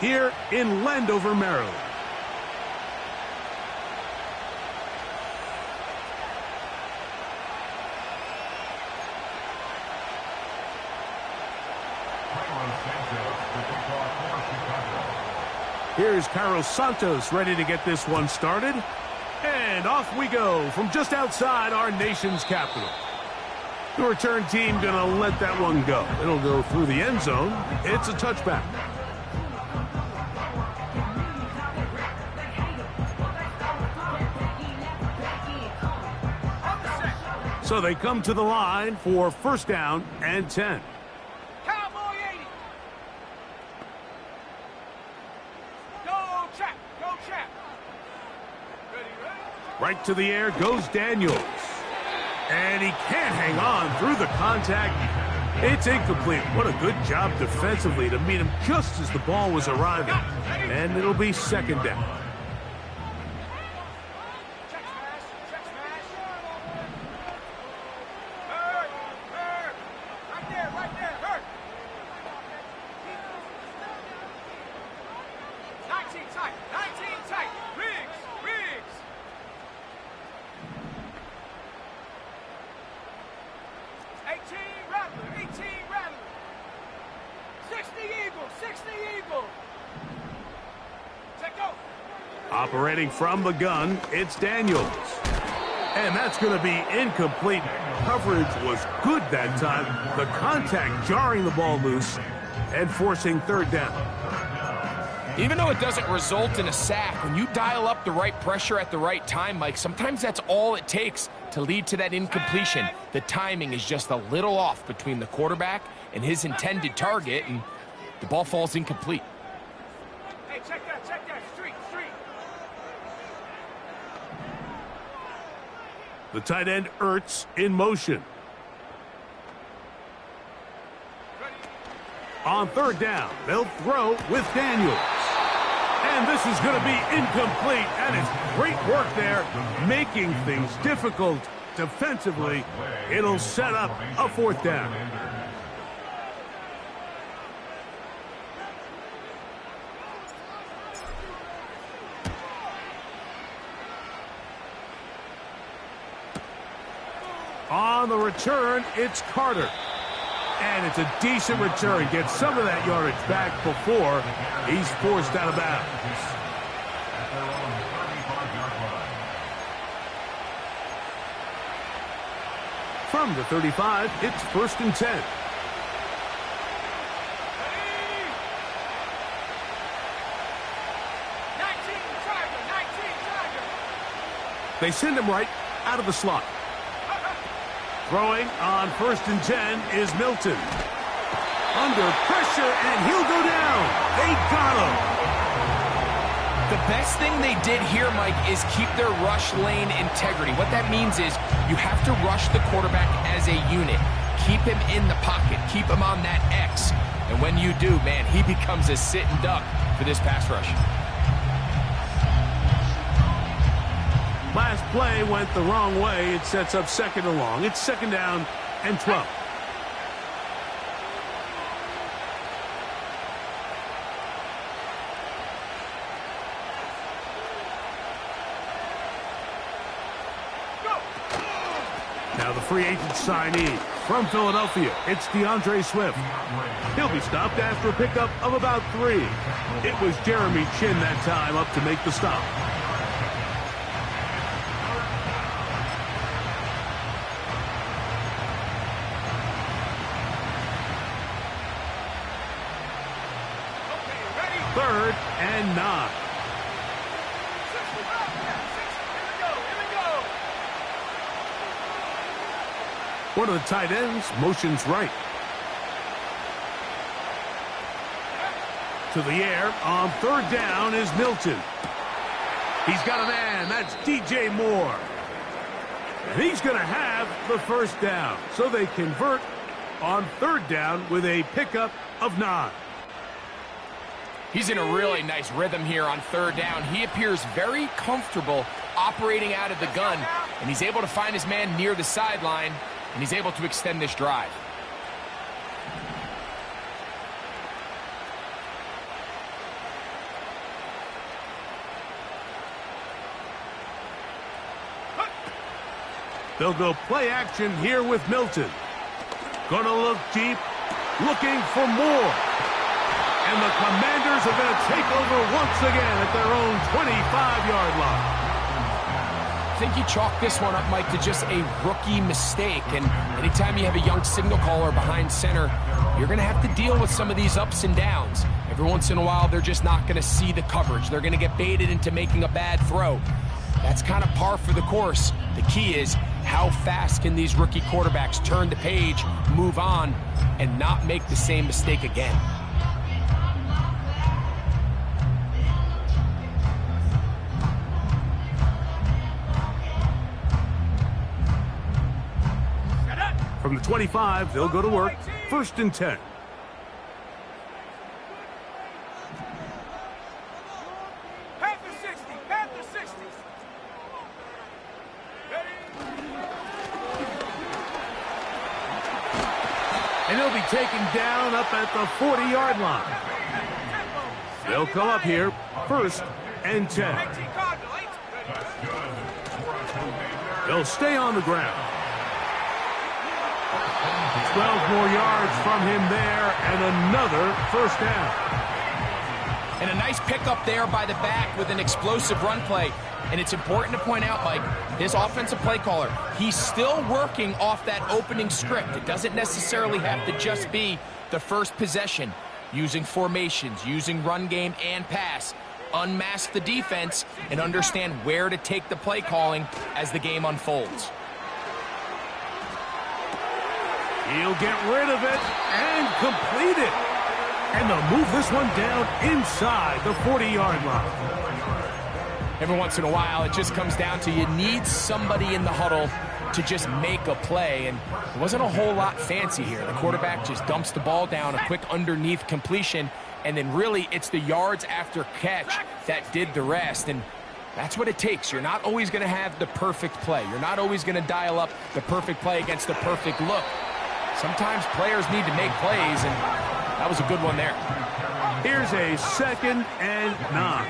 here in Landover, Maryland. Here's Carlos Santos ready to get this one started. And off we go from just outside our nation's capital. The return team gonna let that one go. It'll go through the end zone. It's a touchback. So they come to the line for first down and 10. Right to the air goes Daniels. And he can't hang on through the contact. It's incomplete. What a good job defensively to meet him just as the ball was arriving. And it'll be second down. Operating from the gun, it's Daniels. And that's going to be incomplete. Coverage was good that time. The contact jarring the ball loose and forcing third down. Even though it doesn't result in a sack, when you dial up the right pressure at the right time, Mike, sometimes that's all it takes to lead to that incompletion. The timing is just a little off between the quarterback and his intended target, and the ball falls incomplete. Hey, check that, street. The tight end Ertz in motion. On third down, they'll throw with Daniels. And this is going to be incomplete, and it's great work there, making things difficult defensively. It'll set up a fourth down. On the return, it's Carter. And it's a decent return. Gets some of that yardage back before he's forced out of bounds. From the 35, it's first and 10. They send him right out of the slot. Throwing on first and 10 is Milton. Under pressure, and he'll go down. They got him. The best thing they did here, Mike, is keep their rush lane integrity. What that means is you have to rush the quarterback as a unit. Keep him in the pocket. Keep him on that X. And when you do, man, he becomes a sitting duck for this pass rush. Last play went the wrong way. It sets up second and long. It's second down and 12. Now the free agent signee from Philadelphia. It's DeAndre Swift. He'll be stopped after a pickup of about 3. It was Jeremy Chin that time up to make the stop. Third and 9. One of the tight ends motions right. To the air on third down is Milton. He's got a man. That's DJ Moore. And he's going to have the first down. So they convert on third down with a pickup of 9. He's in a really nice rhythm here on third down. He appears very comfortable operating out of the gun, and he's able to find his man near the sideline, and he's able to extend this drive. They'll go play action here with Milton. Gonna look deep, looking for more. And the Commanders are going to take over once again at their own 25-yard line. I think you chalk this one up, Mike, to just a rookie mistake. And anytime you have a young signal caller behind center, you're going to have to deal with some of these ups and downs. Every once in a while, they're just not going to see the coverage. They're going to get baited into making a bad throw. That's kind of par for the course. The key is, how fast can these rookie quarterbacks turn the page, move on, and not make the same mistake again? From the 25, they'll go to work. 1st and 10. Panther 60, Panther 60. And he'll be taken down up at the 40-yard line. They'll come up here. 1st and 10. They'll stay on the ground. 12 more yards from him there, and another 1st down. And a nice pickup there by the back with an explosive run play. And it's important to point out, Mike, this offensive play caller, he's still working off that opening script. It doesn't necessarily have to just be the first possession. Using formations, using run game and pass. Unmask the defense and understand where to take the play calling as the game unfolds. He'll get rid of it and complete it. And they'll move this one down inside the 40-yard line. Every once in a while, it just comes down to you need somebody in the huddle to just make a play. And it wasn't a whole lot fancy here. The quarterback just dumps the ball down, a quick underneath completion, and then really it's the yards after catch that did the rest. And that's what it takes. You're not always going to have the perfect play. You're not always going to dial up the perfect play against the perfect look. Sometimes players need to make plays, and that was a good one there. Here's a 2nd and 9.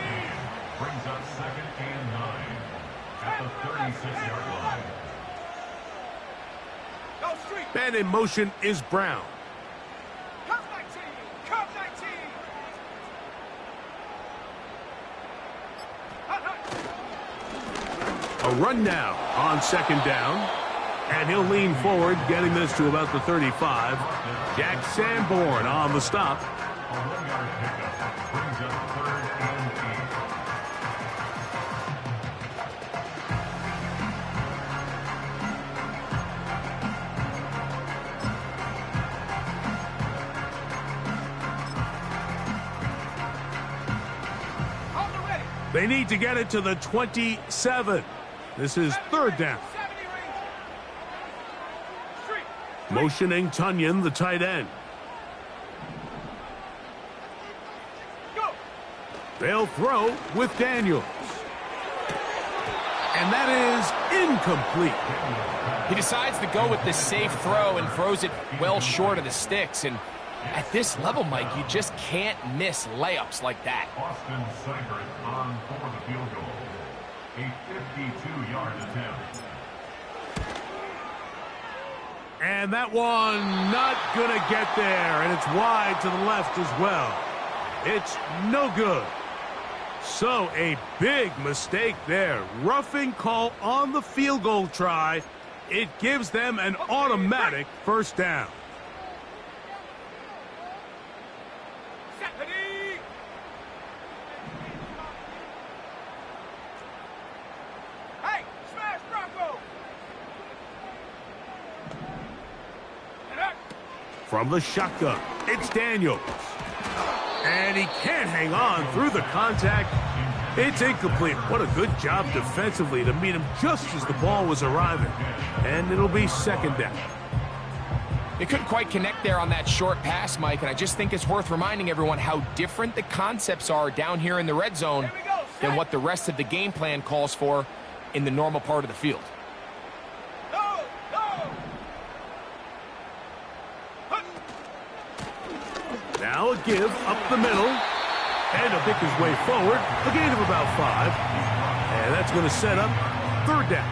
Brings up 2nd and 9 at the 36-yard line. Go street. And in motion is Brown. Come 19. Come 19. A run now on 2nd down. And he'll lean forward, getting this to about the 35. Jack Sanborn on the stop. A 1-yard pickup brings up 3rd and 8. On the ready. They need to get it to the 27. This is 3rd down. Motioning Tunyon, the tight end. Go. They'll throw with Daniels. And that is incomplete. He decides to go with the safe throw and throws it well short of the sticks. And at this level, Mike, you just can't miss layups like that. Austin Seibert on for the field goal. A 52-yard attempt. And that one not going to get there. And it's wide to the left as well. It's no good. So a big mistake there. Roughing call on the field goal try. It gives them an automatic 1st down. Hey, smash Bronco. From the shotgun, it's Daniels. And he can't hang on through the contact. It's incomplete. What a good job defensively to meet him just as the ball was arriving. And it'll be 2nd down. They couldn't quite connect there on that short pass, Mike, and I just think it's worth reminding everyone how different the concepts are down here in the red zone than what the rest of the game plan calls for in the normal part of the field. Now a give up the middle. And he'll pick his way forward. A gain of about 5. And that's going to set up 3rd down.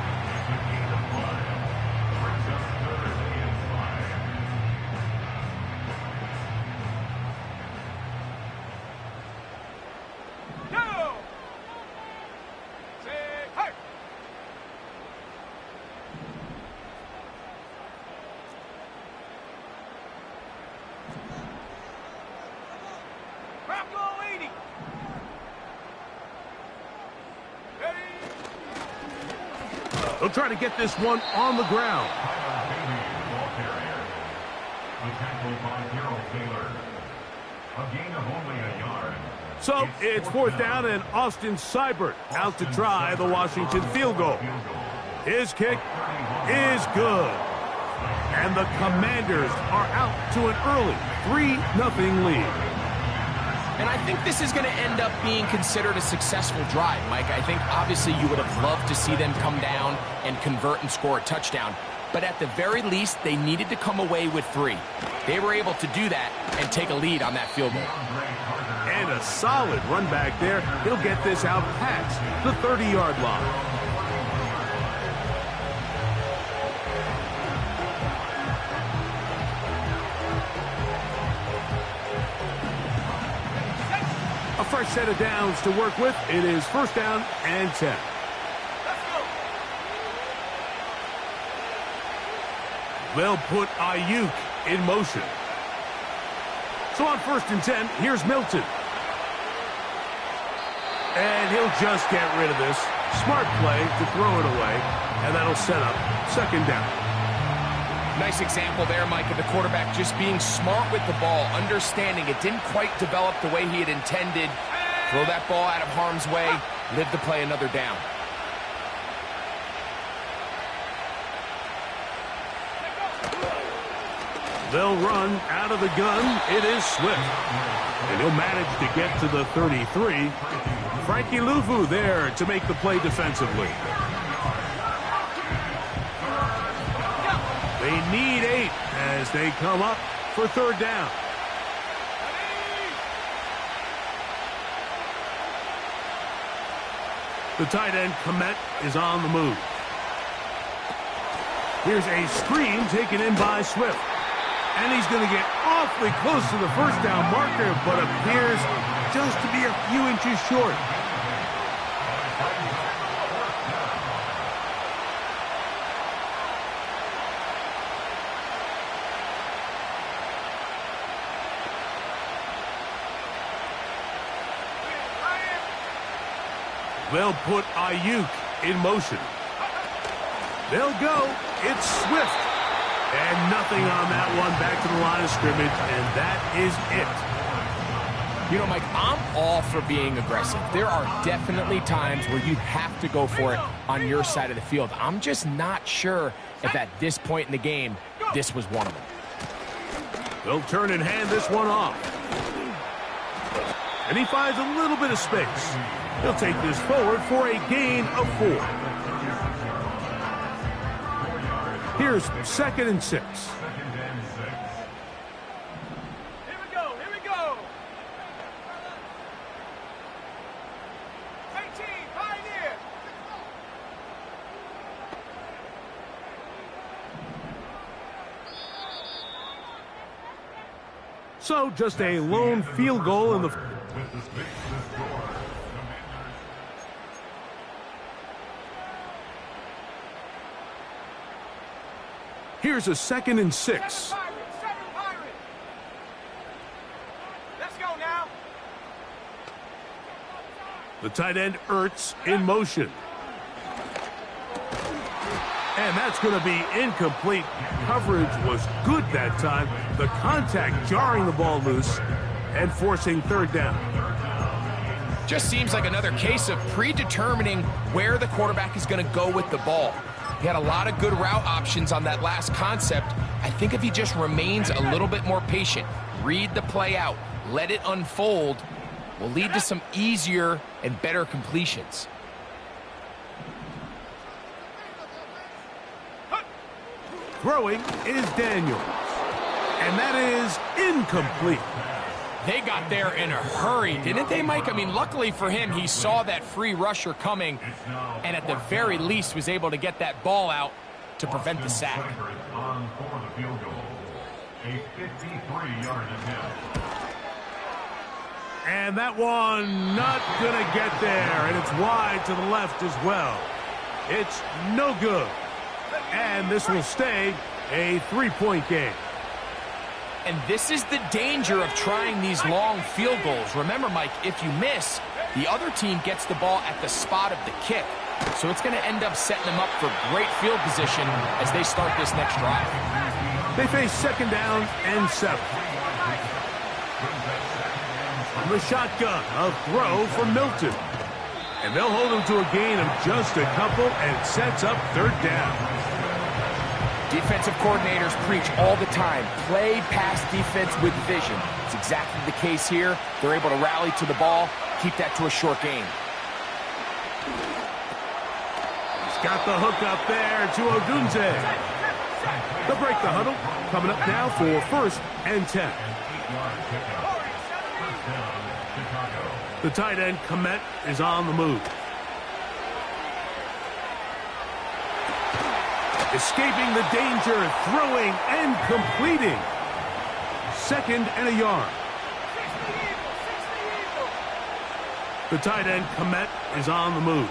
They'll try to get this one on the ground. A gain of only a yard. So it's 4th down, and Austin Seibert out to try the Washington field goal. His kick is good. And the Commanders are out to an early 3-0 lead. And I think this is going to end up being considered a successful drive, Mike. I think obviously you would have loved to see them come down and convert and score a touchdown. But at the very least, they needed to come away with 3. They were able to do that and take a lead on that field goal. And a solid run back there. He'll get this out past the 30-yard line. A fresh set of downs to work with. It is 1st down and 10. They'll put Ayuk in motion. So on 1st and 10, here's Milton. And he'll just get rid of this. Smart play to throw it away, and that'll set up 2nd down. Nice example there, Mike, of the quarterback just being smart with the ball, understanding it didn't quite develop the way he had intended. Throw that ball out of harm's way, live to play another down. They'll run out of the gun. It is Swift. And he'll manage to get to the 33. Frankie Luvu there to make the play defensively. They need 8 as they come up for 3rd down. The tight end, Komet, is on the move. Here's a screen taken in by Swift. And he's going to get awfully close to the 1st down marker, but appears just to be a few inches short. They'll put Ayuk in motion. They'll go. It's Swift. And nothing on that one. Back to the line of scrimmage, and that is it. You know, Mike, I'm all for being aggressive. There are definitely times where you have to go for it on your side of the field. I'm just not sure if at this point in the game, this was one of them. They'll turn and hand this one off. And he finds a little bit of space. He'll take this forward for a gain of 4. Here's 2nd and 6. Here we go, here we go. 18, Pioneer. So just a lone field goal in the... Here's a 2nd and 6. 7 Pirates. Let's go now. The tight end, Ertz, in motion. And that's going to be incomplete. Coverage was good that time. The contact jarring the ball loose and forcing 3rd down. Just seems like another case of predetermining where the quarterback is going to go with the ball. He had a lot of good route options on that last concept. I think if he just remains a little bit more patient, read the play out, let it unfold, will lead to some easier and better completions. Throwing is Daniels. And that is incomplete. They got there in a hurry, didn't they, Mike? I mean, luckily for him, he saw that free rusher coming and at the very least was able to get that ball out to prevent the sack. On for the field goal. A 53-yard attempt. And that one not going to get there. And it's wide to the left as well. It's no good. And this will stay a 3-point game. And this is the danger of trying these long field goals. Remember, Mike, if you miss, the other team gets the ball at the spot of the kick. So it's going to end up setting them up for great field position as they start this next drive. They face 2nd down and 7. The shotgun, a throw from Milton. And they'll hold him to a gain of just a couple, and it sets up 3rd down. Defensive coordinators preach all the time, play pass defense with vision. It's exactly the case here. They're able to rally to the ball, keep that to a short gain. He's got the hook up there to Odunze. They'll break the huddle. Coming up now for 1st and 10. The tight end, Komet, is on the move. Escaping the danger, throwing and completing. 2nd and a yard. The tight end, Komet, is on the move.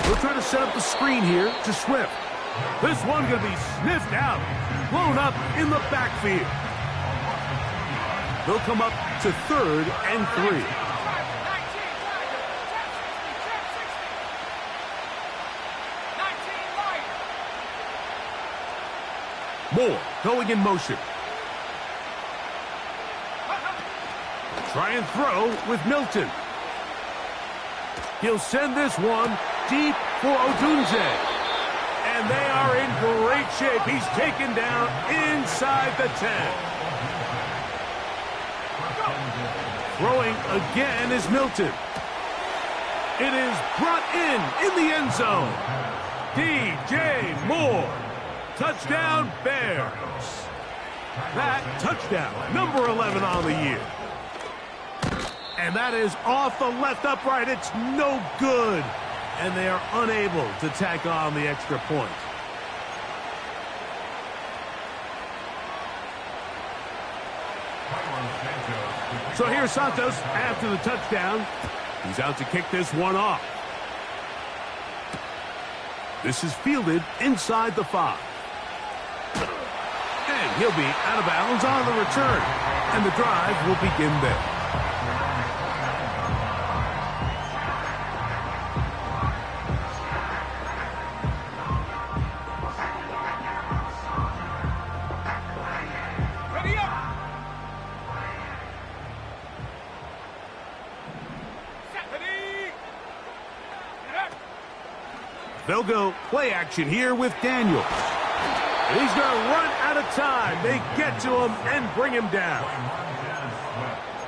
We'll try to set up the screen here to Swift. This one going to be sniffed out, blown up in the backfield. They'll come up to 3rd and 3. Moore going in motion. Try and throw with Milton. He'll send this one deep for Odunze. And they are in great shape. He's taken down inside the 10. Throwing again is Milton. It is brought in the end zone. DJ Moore. Touchdown, Bears. That touchdown, number 11 on the year. And that is off the left upright. It's no good. And they are unable to tack on the extra point. So here's Santos after the touchdown. He's out to kick this one off. This is fielded inside the 5. And he'll be out of bounds on the return. And the drive will begin there. Ready up. Ready. They'll go play action here with Daniels. And he's going to run out of time. They get to him and bring him down.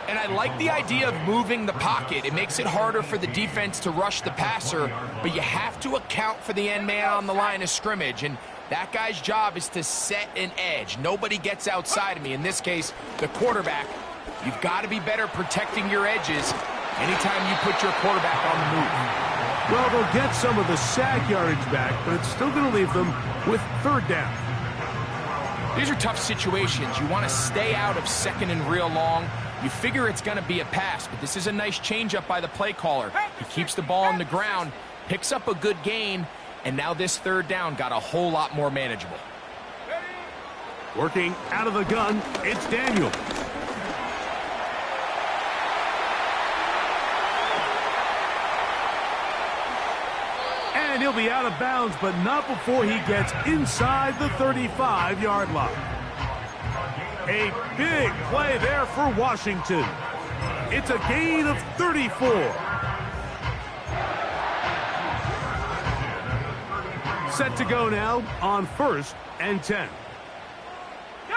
And I like the idea of moving the pocket. It makes it harder for the defense to rush the passer, but you have to account for the end man on the line of scrimmage, and that guy's job is to set an edge. Nobody gets outside of me. In this case, the quarterback. You've got to be better protecting your edges anytime you put your quarterback on the move. Well, they'll get some of the sack yardage back, but it's still going to leave them with 3rd down. These are tough situations. You want to stay out of 2nd and real long. You figure it's going to be a pass, but this is a nice changeup by the play caller. He keeps the ball on the ground, picks up a good gain, and now this 3rd down got a whole lot more manageable. Working out of the gun, it's Daniel. And he'll be out of bounds, but not before he gets inside the 35-yard line. A big play there for Washington. It's a gain of 34. Set to go now on 1st and 10. Go.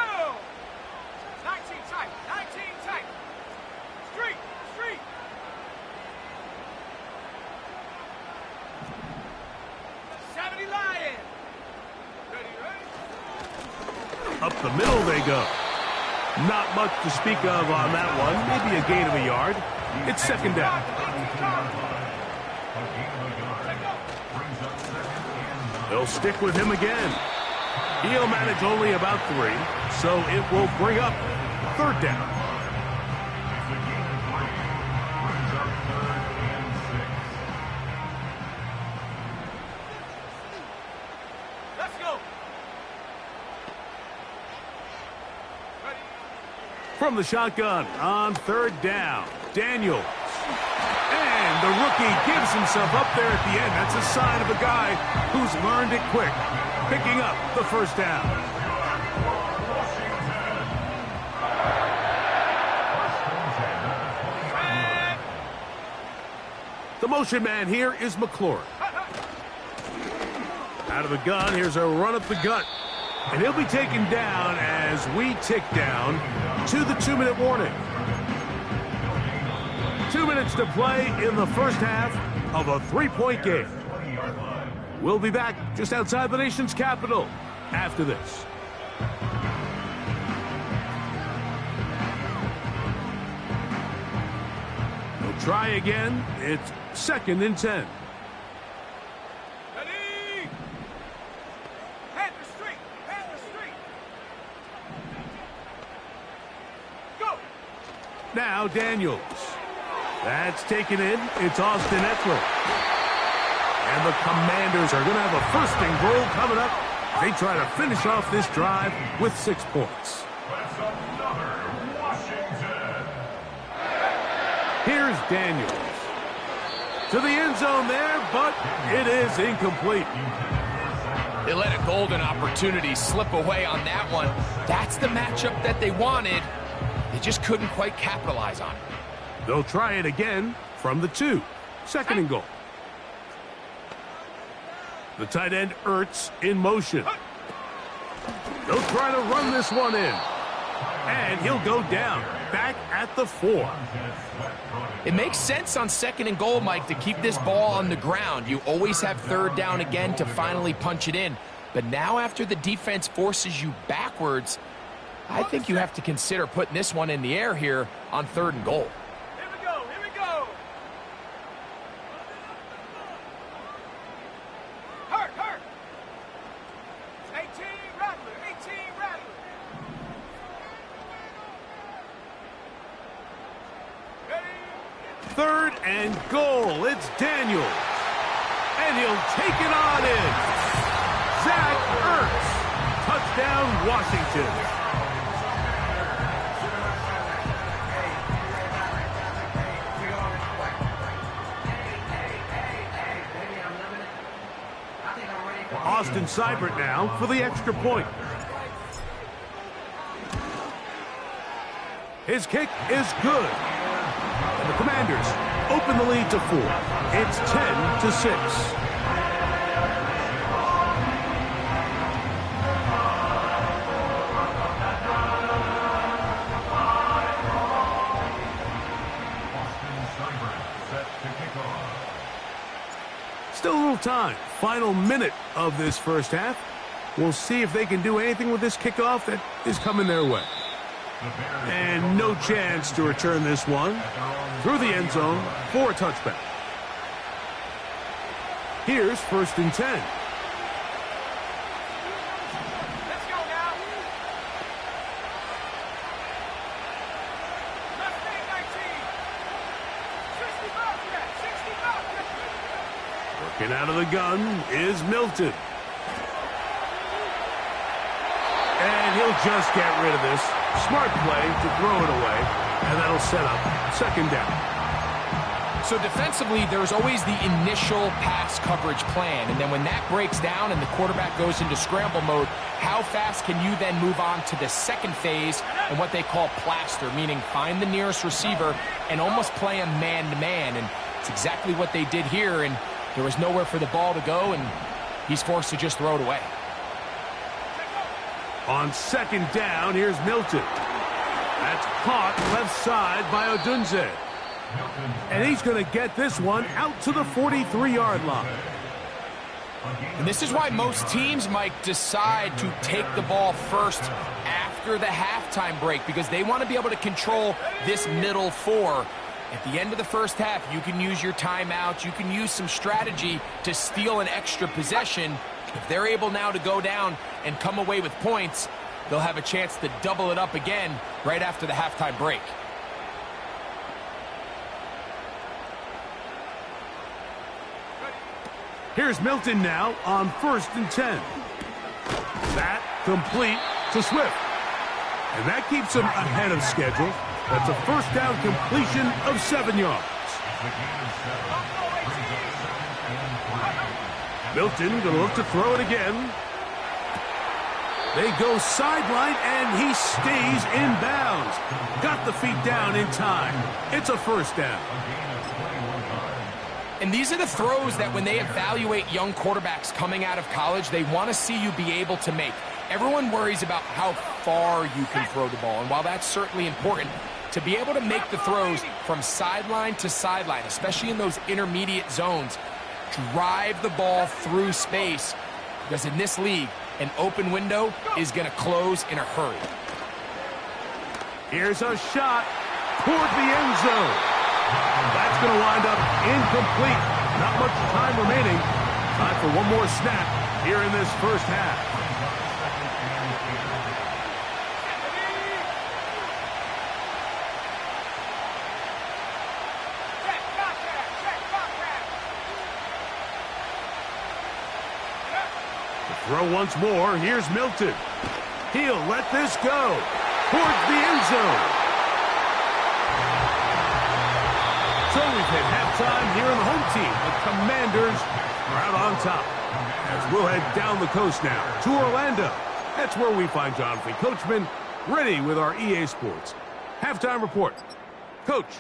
19 tight. 19 tight. Street. 70 Lion. Ready. Up the middle they go. Not much to speak of on that one. Maybe a gain of a yard. It's 2nd down. They'll stick with him again. He'll manage only about 3, so it will bring up 3rd down. Let's go. From the shotgun on 3rd down, Daniels. And the rookie gives himself up there at the end. That's a sign of a guy who's learned it quick, picking up the 1st down. The motion man here is McLaurin. Out of the gun, here's a run up the gut. And he'll be taken down as we tick down to the 2-minute warning. 2 minutes to play in the 1st half of a 3-point game. We'll be back just outside the nation's capital after this. They'll try again. It's 2nd and 10. Now Daniels. That's taken in. It's Austin Eckler. And the Commanders are going to have a 1st and goal coming up. They try to finish off this drive with 6 points. Here's Daniels. To the end zone there, but it is incomplete. They let a golden opportunity slip away on that one. That's the matchup that they wanted. They just couldn't quite capitalize on it. They'll try it again from the 2. 2nd and goal. The tight end Ertz in motion. They'll try to run this one in. And he'll go down back at the 4. It makes sense on 2nd and goal, Mike, to keep this ball on the ground. You always have 3rd down again to finally punch it in. But now after the defense forces you backwards, I think you have to consider putting this one in the air here on 3rd and goal. Here we go, here we go. Hurt. 18 Rattler, 18 Rattler. Ready? 3rd and goal. It's Daniels. And he'll take it on in. Zach Ertz. Touchdown, Washington. Austin Seibert now for the extra point. His kick is good. And the Commanders open the lead to 4. It's 10-6. Still a little time. Final minute of this 1st half. We'll see if they can do anything with this kickoff that is coming their way. And no chance to return this one through the end zone for a touchback. Here's 1st and 10. Let's go now. Let's take 19. 65. Working out of the gun is Milton. And he'll just get rid of this. Smart play to throw it away. And that'll set up 2nd down. So defensively, there's always the initial pass coverage plan. And then when that breaks down and the quarterback goes into scramble mode, how fast can you then move on to the 2nd phase and what they call plaster, meaning find the nearest receiver and almost play him man-to-man. And it's exactly what they did here. And there was nowhere for the ball to go, and he's forced to just throw it away. On 2nd down, here's Milton. That's caught left side by Odunze. And he's going to get this one out to the 43-yard line. And this is why most teams, Mike, decide to take the ball first after the halftime break, because they want to be able to control this middle 4. At the end of the 1st half, you can use your timeouts. You can use some strategy to steal an extra possession. If they're able now to go down and come away with points, they'll have a chance to double it up again right after the halftime break. Here's Milton now on 1st and 10. That complete to Swift. And that keeps him ahead of schedule. That's a first down completion of 7 yards. Milton going to look to throw it again. They go sideline, and he stays in bounds. Got the feet down in time. It's a first down. And these are the throws that when they evaluate young quarterbacks coming out of college, they want to see you be able to make. Everyone worries about how far you can throw the ball. And while that's certainly important, to be able to make the throws from sideline to sideline, especially in those intermediate zones, drive the ball through space, because in this league, an open window is going to close in a hurry. Here's a shot toward the end zone. That's going to wind up incomplete. Not much time remaining. Time for one more snap here in this first half. Throw once more. Here's Milton. He'll let this go towards the end zone. So we've hit halftime here in the home team. The Commanders are out on top. As we'll head down the coast now to Orlando. That's where we find Jonathan Coachman ready with our EA Sports halftime report. Coach.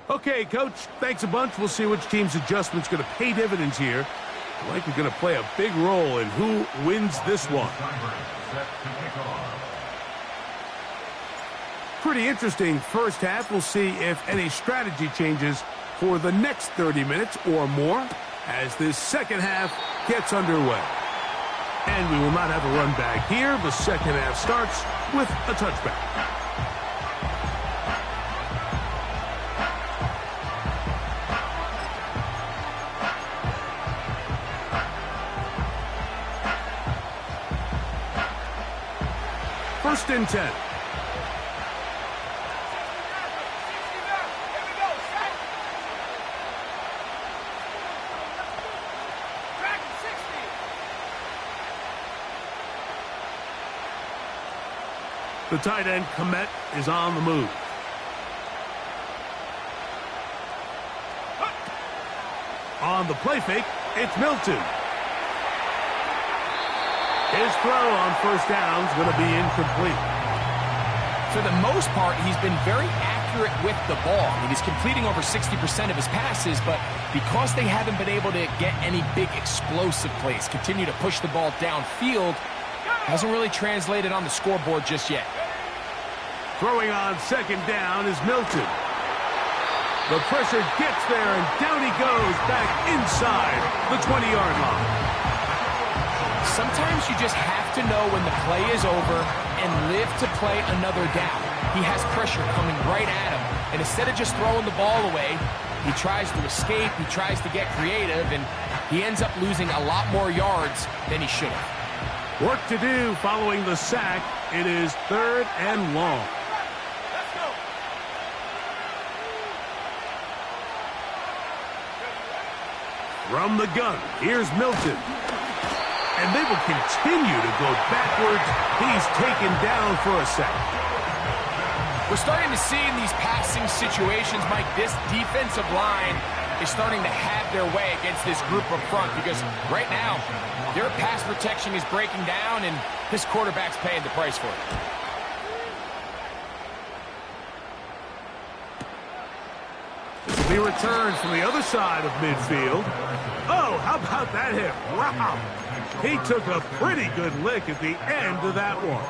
Okay, Coach, thanks a bunch. We'll see which team's adjustment's going to pay dividends here. I like we're going to play a big role in who wins this one. Pretty interesting first half. We'll see if any strategy changes for the next 30 minutes or more as this second half gets underway. And we will not have a run back here. The second half starts with a touchback. First and 10. The tight end, Komet, is on the move. On the play fake, it's Milton. His throw on first down is going to be incomplete. For the most part, he's been very accurate with the ball. I mean, he's completing over 60% of his passes, but because they haven't been able to get any big explosive plays, continue to push the ball downfield, hasn't really translated on the scoreboard just yet. Throwing on second down is Milton. The pressure gets there, and down he goes back inside the 20-yard line. Sometimes you just have to know when the play is over and live to play another down. He has pressure coming right at him, and instead of just throwing the ball away, he tries to escape, he tries to get creative, and he ends up losing a lot more yards than he should have. Work to do following the sack. It is third and long. From the gun, here's Milton. And they will continue to go backwards. He's taken down for a sack. We're starting to see in these passing situations, Mike, this defensive line is starting to have their way against this group up front because right now, their pass protection is breaking down, and this quarterback's paying the price for it. This will be returned from the other side of midfield. Oh, how about that hit? Wow. He took a pretty good lick at the end of that one.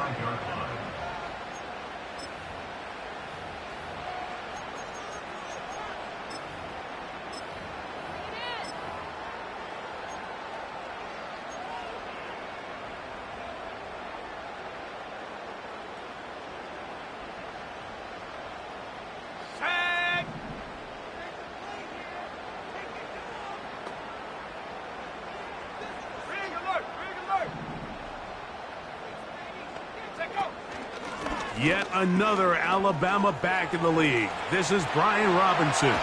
Ring alert! Ring alert! Take go! Yet another Alabama back in the league. This is Brian Robinson.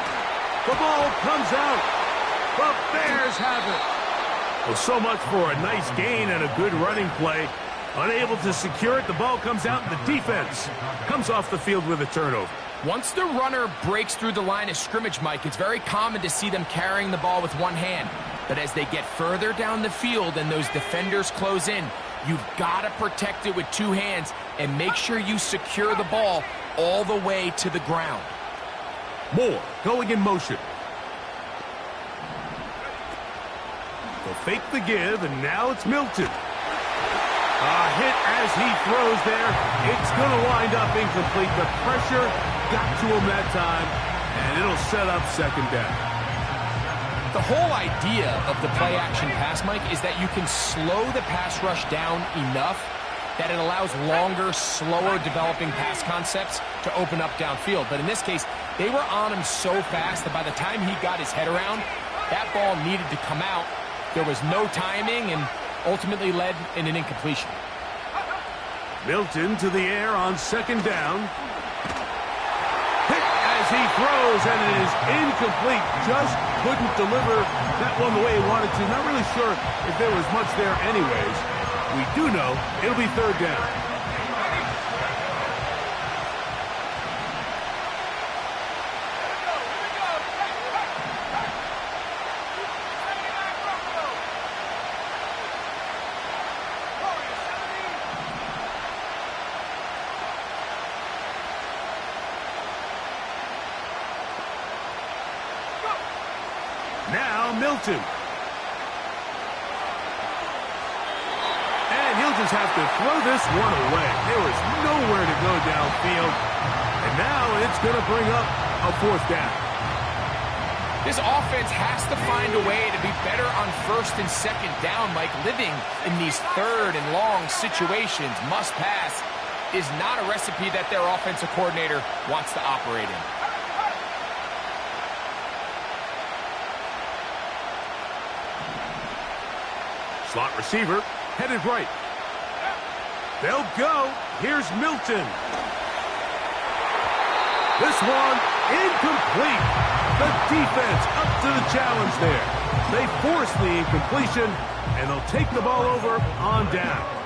The ball comes out. The Bears have it. Well, so much for a nice gain and a good running play. Unable to secure it, the ball comes out, and the defense comes off the field with a turnover. Once the runner breaks through the line of scrimmage, Mike, it's very common to see them carrying the ball with one hand. But as they get further down the field and those defenders close in, you've got to protect it with two hands and make sure you secure the ball all the way to the ground. Moore going in motion. They'll fake the give, and now it's Milton. A hit as he throws there. It's going to wind up incomplete. The pressure got to him that time, and it'll set up second down. The whole idea of the play-action pass, Mike, is that you can slow the pass rush down enough that it allows longer, slower developing pass concepts to open up downfield. But in this case, they were on him so fast that by the time he got his head around, that ball needed to come out. There was no timing and ultimately led in an incompletion. Milton to the air on second down. Hit as he throws, and it is incomplete. Just couldn't deliver that one the way he wanted to. Not really sure if there was much there anyways. We do know it'll be third down. Now Milton. And he'll just have to throw this one away. There was nowhere to go downfield. And now it's going to bring up a fourth down. This offense has to find a way to be better on first and second down, Mike. Living in these third and long situations, must pass, is not a recipe that their offensive coordinator wants to operate in. Slot receiver, headed right. They'll go. Here's Milton. This one, incomplete. The defense up to the challenge there. They force the incompletion, and they'll take the ball over on down.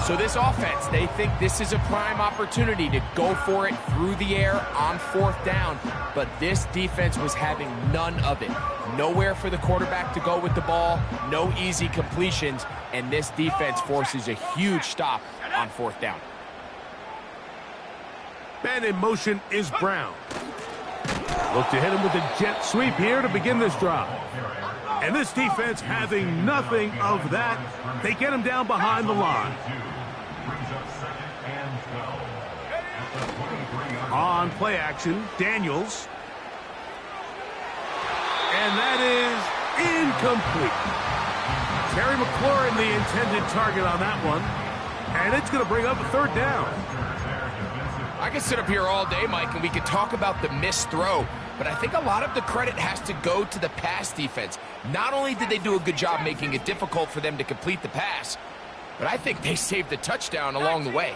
So this offense, they think this is a prime opportunity to go for it through the air on fourth down. But this defense was having none of it. Nowhere for the quarterback to go with the ball, no easy completions, and this defense forces a huge stop on fourth down. Man in motion is Brown. Look to hit him with a jet sweep here to begin this drive. And this defense having nothing of that. They get him down behind the line. On play action, Daniels. And that is incomplete. Terry McLaurin, the intended target on that one. And it's going to bring up a third down. I could sit up here all day, Mike, and we could talk about the missed throw, but I think a lot of the credit has to go to the pass defense. Not only did they do a good job making it difficult for them to complete the pass, but I think they saved the touchdown along the way.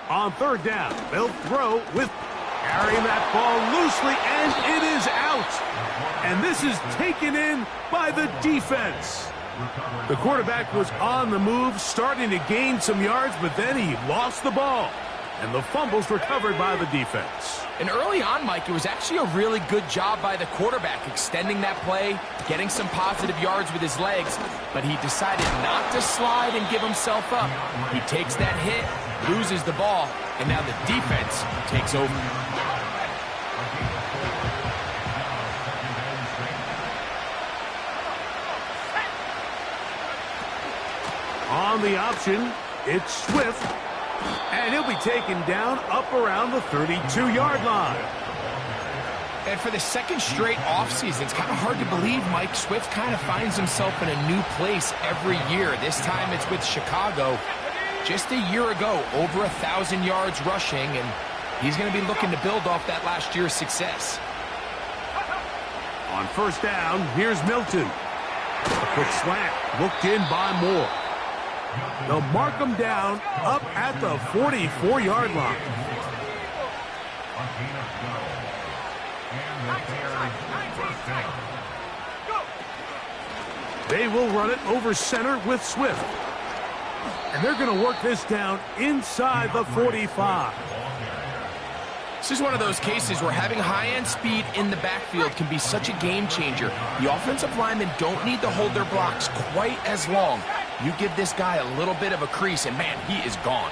On third down, they'll throw with carrying that ball loosely, and it is out. And this is taken in by the defense. The quarterback was on the move, starting to gain some yards, but then he lost the ball. And the fumble's recovered by the defense. And early on, Mike, it was actually a really good job by the quarterback, extending that play, getting some positive yards with his legs, but he decided not to slide and give himself up. He takes that hit, loses the ball, and now the defense takes over. On the option, it's Swift, and he'll be taken down up around the 32-yard line. And for the second straight offseason, it's kind of hard to believe Mike Swift kind of finds himself in a new place every year. This time it's with Chicago. Just a year ago, over 1,000 yards rushing, and he's going to be looking to build off that last year's success. On first down, here's Milton. Quick slant, looked in by Moore. They'll mark him down up at the 44-yard line. A gain of 12. And the Bears first down. They will run it over center with Swift. And they're going to work this down inside the 45. This is one of those cases where having high-end speed in the backfield can be such a game changer. The offensive linemen don't need to hold their blocks quite as long. You give this guy a little bit of a crease, and man, he is gone.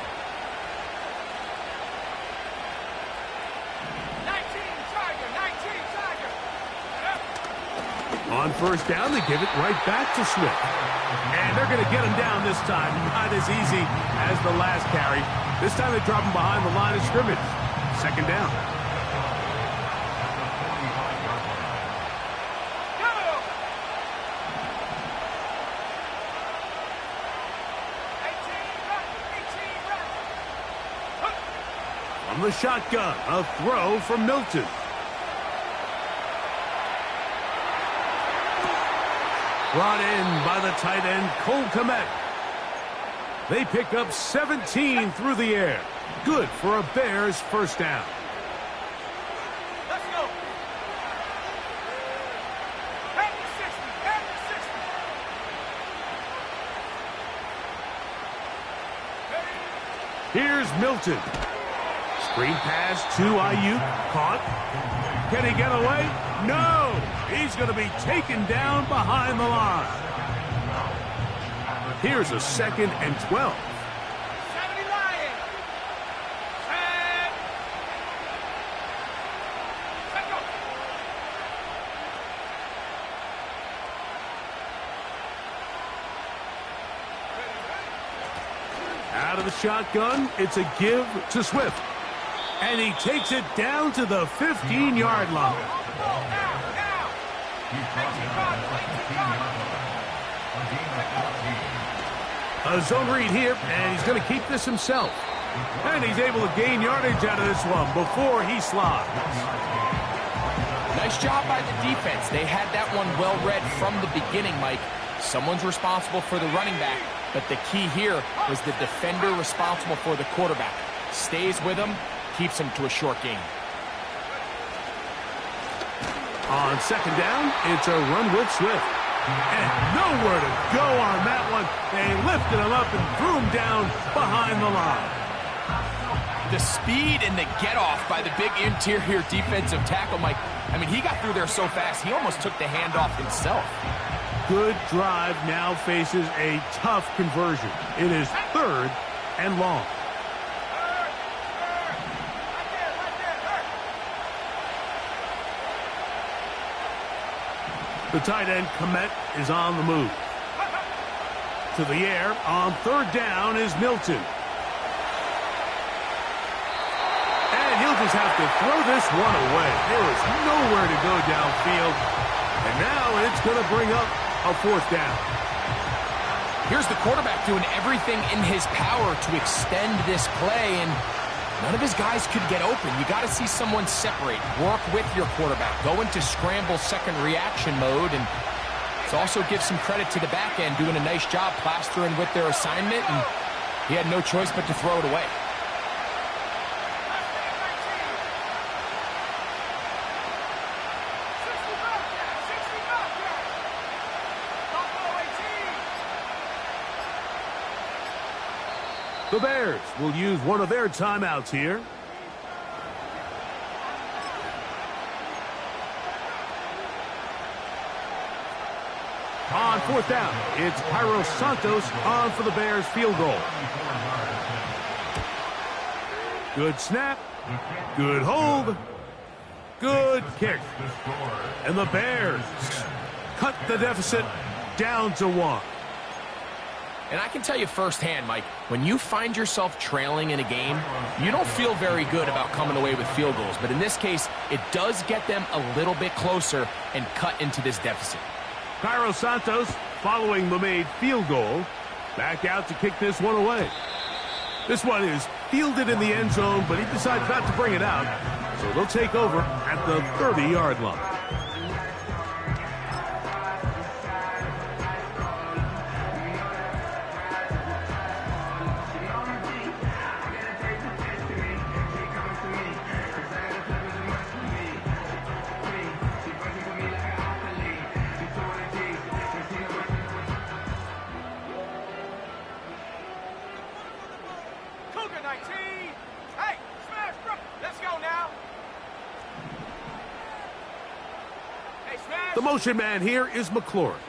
19 Tiger. On first down, they give it right back to Swift. And they're going to get him down this time. Not as easy as the last carry. This time they drop him behind the line of scrimmage. Second down. From the shotgun, a throw from Milton. Brought in by the tight end, Cole Kmet. They pick up 17 through the air. Good for a Bears first down. Let's go. Head to 60. Here's Milton. Screen pass to Ayuk. Caught. Can he get away? No! He's going to be taken down behind the line. Here's a 2nd and 12. 70 Lions. Set go. Out of the shotgun, it's a give to Swift. And he takes it down to the 15-yard line. Now. He's brought down at the 15-yard line. A gain of 14. A zone read here, and he's going to keep this himself. And he's able to gain yardage out of this one before he slides. Nice job by the defense. They had that one well read from the beginning, Mike. Someone's responsible for the running back, but the key here was the defender responsible for the quarterback. Stays with him, keeps him to a short gain. On second down, it's a run with Swift. And nowhere to go on that one. They lifted him up and threw him down behind the line. The speed and the get-off by the big interior defensive tackle, Mike. I mean, he got through there so fast, he almost took the handoff himself. Good drive now faces a tough conversion. It is 3rd and long. The tight end, Kmet, is on the move. To the air on 3rd down is Milton. And he'll just have to throw this one away. There is nowhere to go downfield. And now it's going to bring up a 4th down. Here's the quarterback doing everything in his power to extend this play, and none of his guys could get open. You got to see someone separate, work with your quarterback, go into scramble second reaction mode, and it also gives some credit to the back end doing a nice job plastering with their assignment, and he had no choice but to throw it away. The Bears will use one of their timeouts here. On 4th down, it's Llzaire Santos on for the Bears field goal. Good snap, good hold, good kick. And the Bears cut the deficit down to 1. And I can tell you firsthand, Mike, when you find yourself trailing in a game, you don't feel very good about coming away with field goals. But in this case, it does get them a little bit closer and cut into this deficit. Llzaire Santos, following the made field goal, back out to kick this one away. This one is fielded in the end zone, but he decides not to bring it out. So they'll take over at the 30-yard line. The motion man here is McLaurin.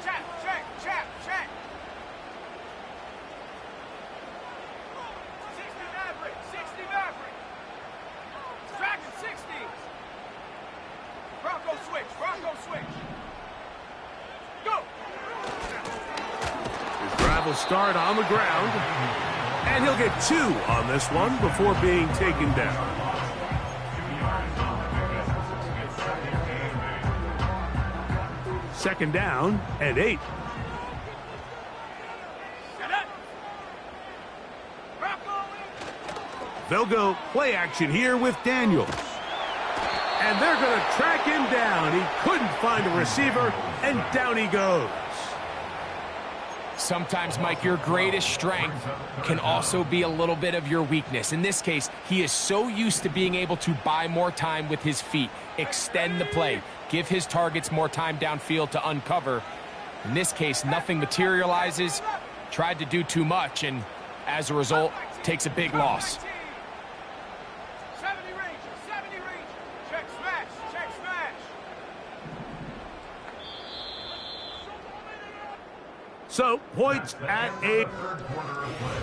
Check, check, check, check. 60 Maverick, 60 Maverick. Dragon 60. Bronco switch, Bronco switch. Go. His drive will start on the ground. And he'll get 2 on this one before being taken down. Second down and 8. They'll go play action here with Daniels. And they're going to track him down. He couldn't find a receiver, and down he goes. Sometimes, Mike, your greatest strength can also be a little bit of your weakness. In this case, he is so used to being able to buy more time with his feet, extend the play, give his targets more time downfield to uncover. In this case, nothing materializes, tried to do too much, and as a result, takes a big loss. 70 Ranger, 70 Ranger. Check smash, check smash. So, points at 8. Third quarter of play,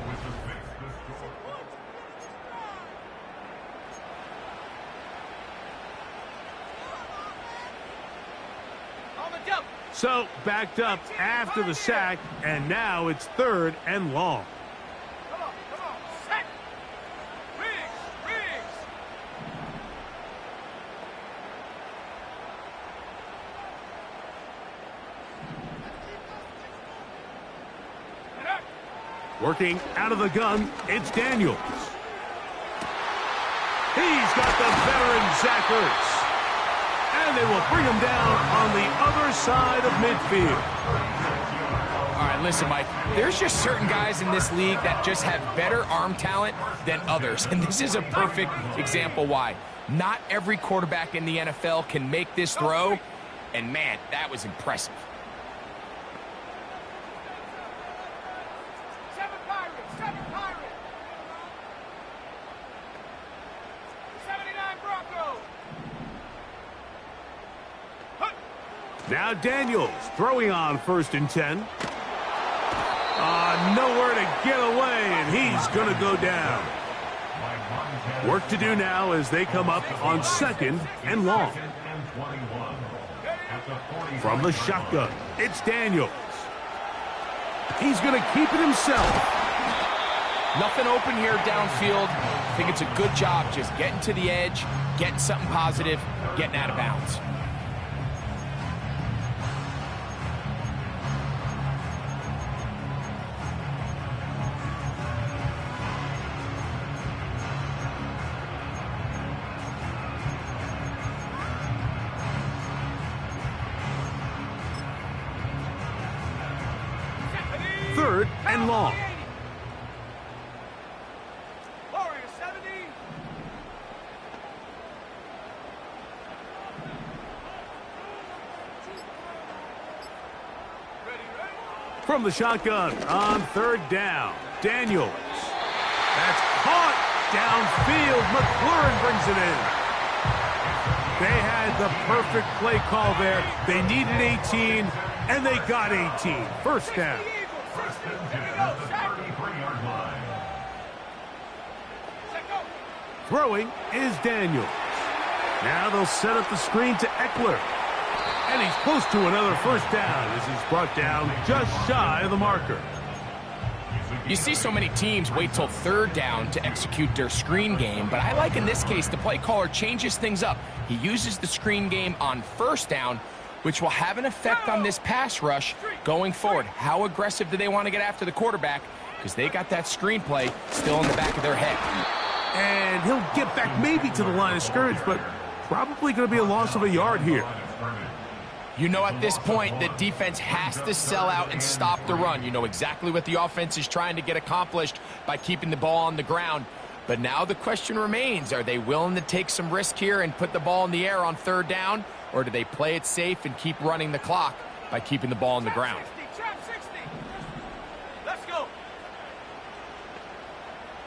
which has fixed the score. On the double. So, backed up after the sack, and now it's 3rd and long. Come on, set. Riggs, Riggs. Working out of the gun, it's Daniels. He's got the veteran Zach Ertz. And they will bring him down on the other side of midfield. All right, listen, Mike, there's just certain guys in this league that just have better arm talent than others, and this is a perfect example why. Not every quarterback in the NFL can make this throw, and man, that was impressive. 7 Pirates, 7 Pirates. 79 Bronco. Now Daniels throwing on 1st and 10. Nowhere to get away, and he's going to go down. Work to do now as they come up on 2nd and long. From the shotgun, it's Daniels. He's going to keep it himself. Nothing open here downfield. I think it's a good job just getting to the edge, getting something positive, getting out of bounds. Third and long. Warrior 70. Ready. From the shotgun on 3rd down, Daniels. That's caught downfield. McLaurin brings it in. They had the perfect play call there. They needed 18, and they got 18. 1st down. Throwing is Daniels. Now they'll set up the screen to Eckler. And he's close to another 1st down as he's brought down just shy of the marker. You see so many teams wait till 3rd down to execute their screen game, but I like in this case the play caller changes things up. He uses the screen game on 1st down, which will have an effect on this pass rush going forward. How aggressive do they want to get after the quarterback? Because they got that screenplay still in the back of their head. And he'll get back maybe to the line of scrimmage, but probably going to be a loss of a yard here. You know, at this point, the defense has to sell out and stop the run. You know exactly what the offense is trying to get accomplished by keeping the ball on the ground. But now the question remains, are they willing to take some risk here and put the ball in the air on 3rd down? Or do they play it safe and keep running the clock by keeping the ball on the ground? Trap 60. Let's go.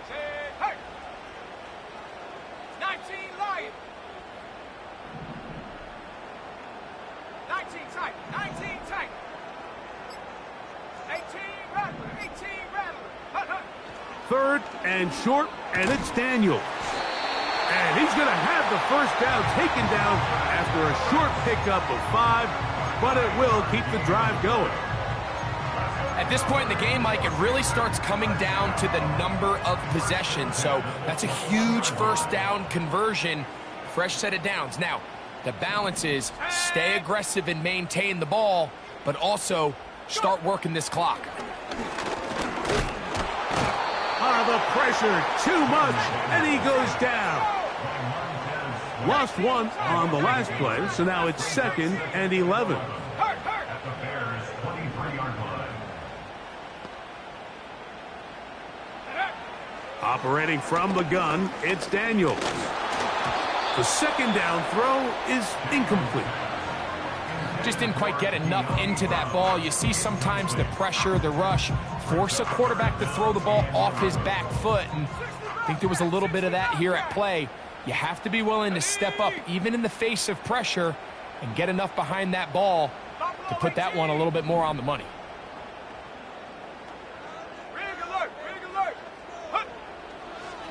Say, hey. 19 Lion. third and short, and it's Daniels. And he's going to have the first down taken down after a short pickup of 5, but it will keep the drive going. At this point in the game, Mike, it really starts coming down to the number of possessions. So that's a huge first down conversion, fresh set of downs. Now, the balance is stay aggressive and maintain the ball, but also start working this clock. The pressure, too much, and he goes down. Lost one on the last play, so now it's 2nd and 11. At the Bears' 23-yard line. Operating from the gun, it's Daniels. The second down throw is incomplete. Just didn't quite get enough into that ball. You see sometimes the pressure, the rush, force a quarterback to throw the ball off his back foot. And I think there was a little bit of that here at play. You have to be willing to step up, even in the face of pressure, and get enough behind that ball to put that one a little bit more on the money.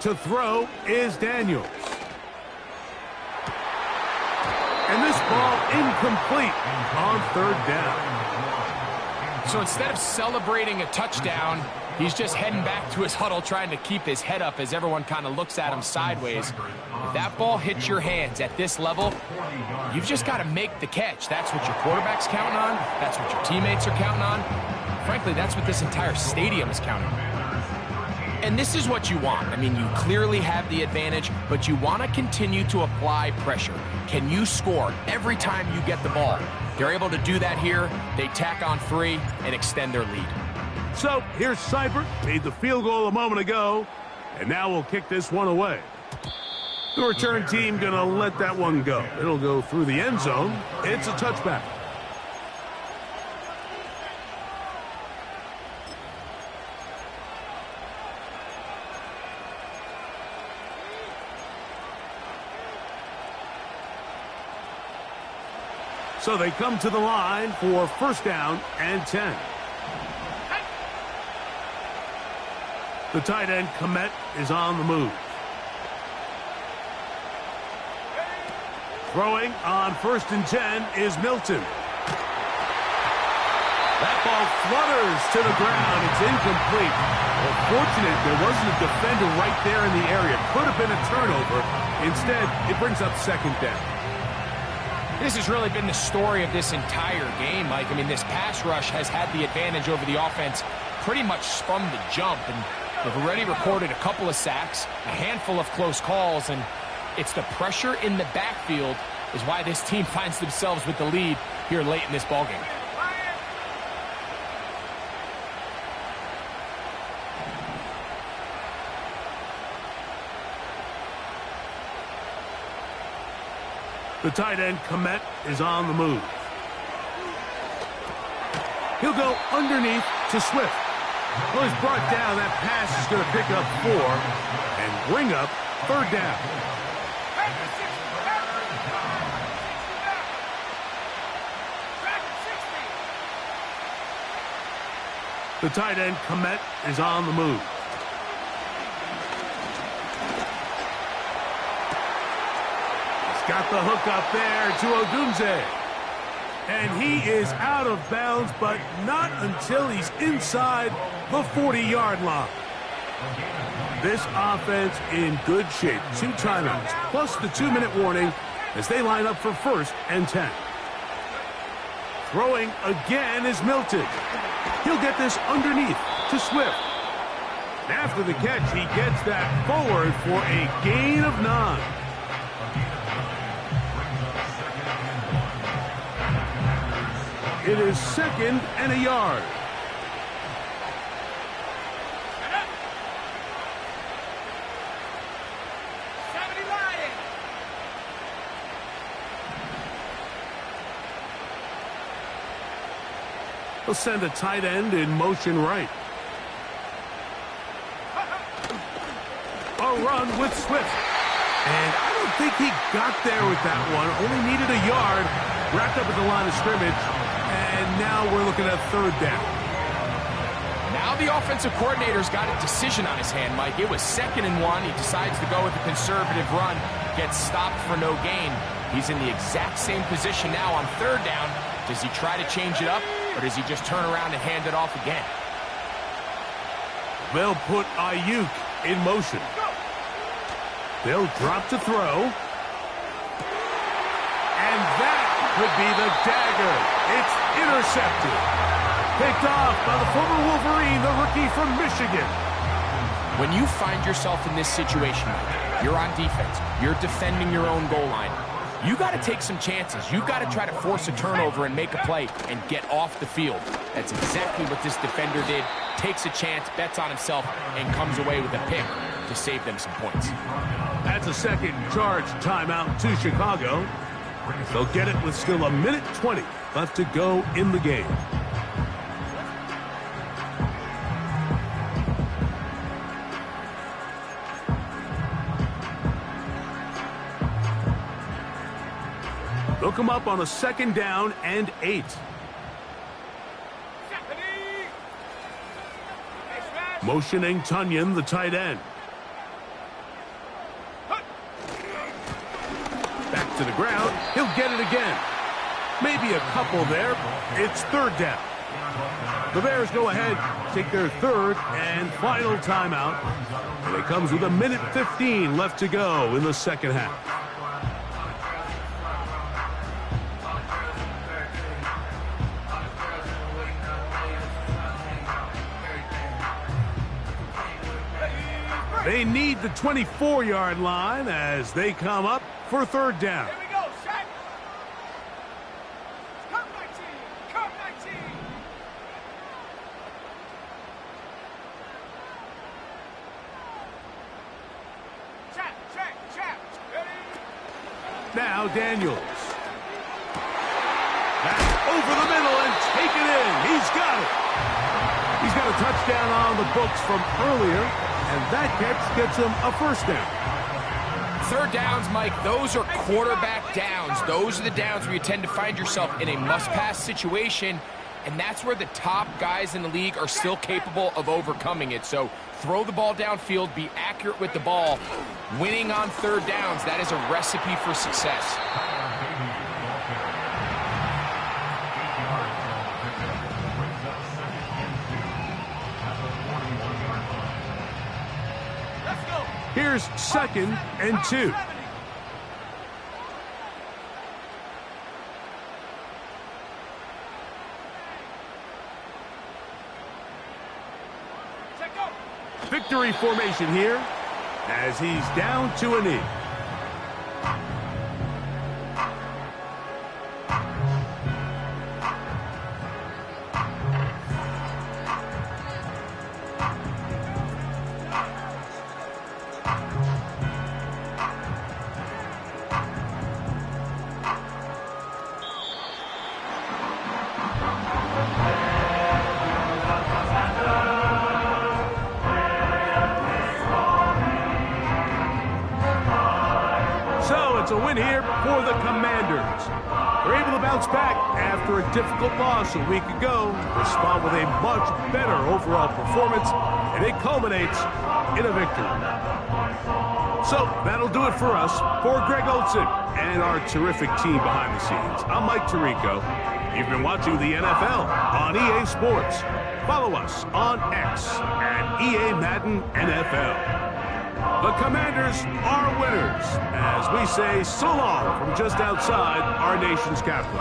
To throw is Daniels. And this ball incomplete on 3rd down. So instead of celebrating a touchdown, he's just heading back to his huddle trying to keep his head up as everyone kind of looks at him sideways. If that ball hits your hands at this level, you've just got to make the catch. That's what your quarterback's counting on. That's what your teammates are counting on. Frankly, that's what this entire stadium is counting on. And this is what you want. I mean, you clearly have the advantage, but you want to continue to apply pressure. Can you score every time you get the ball? They're able to do that here. They tack on 3 and extend their lead. So here's Seibert, made the field goal a moment ago, and now we'll kick this one away. The return team going to let that one go. It'll go through the end zone. It's a touchback. So they come to the line for 1st down and 10. The tight end, Komet, is on the move. Throwing on 1st and 10 is Milton. That ball flutters to the ground. It's incomplete. Well, fortunate there wasn't a defender right there in the area. Could have been a turnover. Instead, it brings up 2nd down. This has really been the story of this entire game, Mike. I mean, this pass rush has had the advantage over the offense pretty much from the jump. And they've already recorded a couple of sacks, a handful of close calls, and it's the pressure in the backfield is why this team finds themselves with the lead here late in this ballgame. The tight end, Komet, is on the move. He'll go underneath to Swift. Well, he's brought down. That pass is going to pick up 4 and bring up 3rd down. The tight end, Komet, is on the move. Got the hook up there to Odunze. And he is out of bounds, but not until he's inside the 40-yard line. This offense in good shape. 2 timeouts, plus the 2-minute warning as they line up for 1st and 10. Throwing again is Milton. He'll get this underneath to Swift. After the catch, he gets that forward for a gain of 9. It is 2nd and a yard. He'll send a tight end in motion right. A run with Swift. And I don't think he got there with that one. Only needed a yard. Wrapped up at the line of scrimmage. And now we're looking at 3rd down. Now the offensive coordinator's got a decision on his hand, Mike. It was 2nd and 1. He decides to go with a conservative run, gets stopped for no gain. He's in the exact same position now on 3rd down. Does he try to change it up, or does he just turn around and hand it off again? They'll put Ayuk in motion. They'll drop to throw. And that could be the dagger. It's intercepted. Picked off by the former Wolverine, the rookie from Michigan. When you find yourself in this situation, Mike, you're on defense, you're defending your own goal line, you got to take some chances. You got to try to force a turnover and make a play and get off the field. That's exactly what this defender did. Takes a chance, bets on himself, and comes away with a pick to save them some points. That's a second charge timeout to Chicago. They'll get it with still 1:20 left to go in the game. They'll come up on a 2nd down and 8. Motioning Tunyon, the tight end. Back to the ground. He'll get it again. Maybe a couple there. It's 3rd down. The Bears go ahead, take their 3rd and final timeout. And it comes with 1:15 left to go in the 2nd half. They need the 24-yard line as they come up for 3rd down. Here we go, Shaq. Come 19. Come 19. Check. Ready? Now Daniels. That's over the middle and taken in. He's got it. He's got a touchdown on the books from earlier, and that catch gets him a 1st down. 3rd downs, Mike, those are quarterback downs. Those are the downs where you tend to find yourself in a must-pass situation, and that's where the top guys in the league are still capable of overcoming it. So throw the ball downfield, be accurate with the ball. Winning on 3rd downs, that is a recipe for success. Here's 2nd and 2. Victory formation here as he's down to a knee. It's a win here for the Commanders. They're able to bounce back after a difficult loss a week ago, respond with a much better overall performance, and it culminates in a victory. So that'll do it for us. For Greg Olson and our terrific team behind the scenes, I'm Mike Tirico. You've been watching the NFL on EA Sports. Follow us on X at EA Madden NFL. The Commanders are winners as we say so long from just outside our nation's capital.